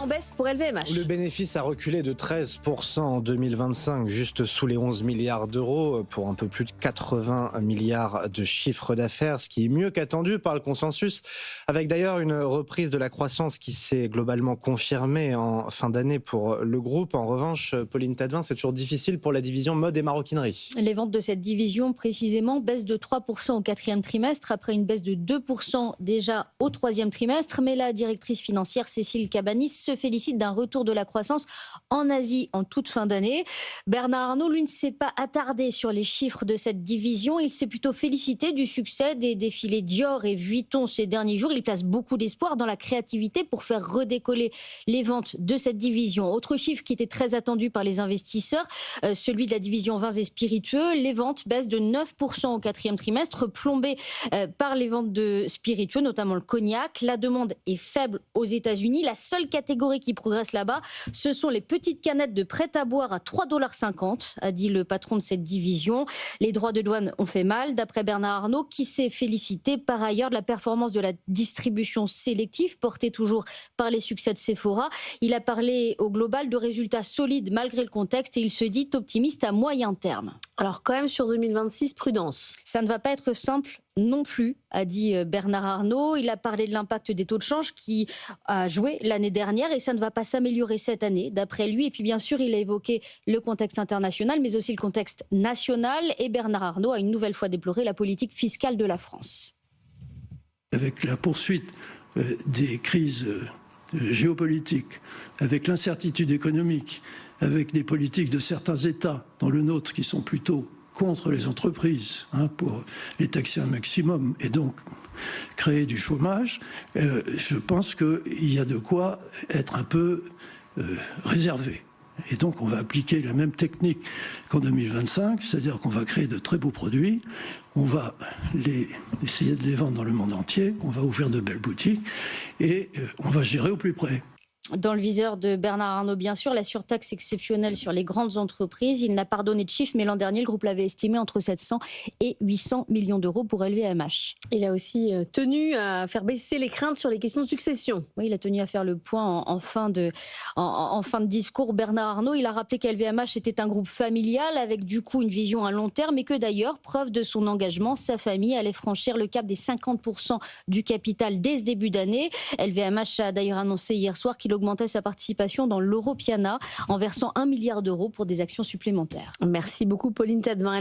En baisse pour LVMH. Le bénéfice a reculé de 13% en 2025, juste sous les 11 milliards d'euros pour un peu plus de 80 milliards de chiffre d'affaires, ce qui est mieux qu'attendu par le consensus, avec d'ailleurs une reprise de la croissance qui s'est globalement confirmée en fin d'année pour le groupe. En revanche, Pauline Tadevin, c'est toujours difficile pour la division mode et maroquinerie. Les ventes de cette division, précisément, baissent de 3% au quatrième trimestre, après une baisse de 2% déjà au troisième trimestre. Mais la directrice financière Cécile Cabanis se félicite d'un retour de la croissance en Asie en toute fin d'année. Bernard Arnault, lui, ne s'est pas attardé sur les chiffres de cette division. Il s'est plutôt félicité du succès des défilés Dior et Vuitton ces derniers jours. Il place beaucoup d'espoir dans la créativité pour faire redécoller les ventes de cette division. Autre chiffre qui était très attendu par les investisseurs, celui de la division vins et spiritueux. Les ventes baissent de 9% au quatrième trimestre, plombées par les ventes de spiritueux, notamment le cognac. La demande est faible aux États-Unis. La seule catégorie qui progresse là-bas, ce sont les petites canettes de prêt-à-boire à 3,50 $, a dit le patron de cette division. Les droits de douane ont fait mal, d'après Bernard Arnault, qui s'est félicité par ailleurs de la performance de la distribution sélective, portée toujours par les succès de Sephora. Il a parlé au global de résultats solides malgré le contexte et il se dit optimiste à moyen terme. Alors quand même sur 2026, prudence. Ça ne va pas être simple non plus, a dit Bernard Arnault. Il a parlé de l'impact des taux de change qui a joué l'année dernière et ça ne va pas s'améliorer cette année, d'après lui. Et puis bien sûr, il a évoqué le contexte international, mais aussi le contexte national. Et Bernard Arnault a une nouvelle fois déploré la politique fiscale de la France. Avec la poursuite des crises géopolitiques, avec l'incertitude économique, avec des politiques de certains États, dont le nôtre, qui sont plutôt contre les entreprises, pour les taxer un maximum et donc créer du chômage, je pense qu'il y a de quoi être un peu réservé. Et donc on va appliquer la même technique qu'en 2025, c'est-à-dire qu'on va créer de très beaux produits, on va essayer de les vendre dans le monde entier, on va ouvrir de belles boutiques et on va gérer au plus près. Dans le viseur de Bernard Arnault, bien sûr, la surtaxe exceptionnelle sur les grandes entreprises. Il n'a pas donné de chiffres, mais l'an dernier, le groupe l'avait estimé entre 700 et 800 millions d'euros pour LVMH. Il a aussi tenu à faire baisser les craintes sur les questions de succession. Oui, il a tenu à faire le point en fin de discours. Bernard Arnault, il a rappelé qu'LVMH était un groupe familial avec du coup une vision à long terme et que d'ailleurs, preuve de son engagement, sa famille allait franchir le cap des 50% du capital dès ce début d'année. LVMH a d'ailleurs annoncé hier soir qu'il augmentait sa participation dans l'Europiana en versant 1 milliard d'euros pour des actions supplémentaires. Merci beaucoup Pauline Tadevin.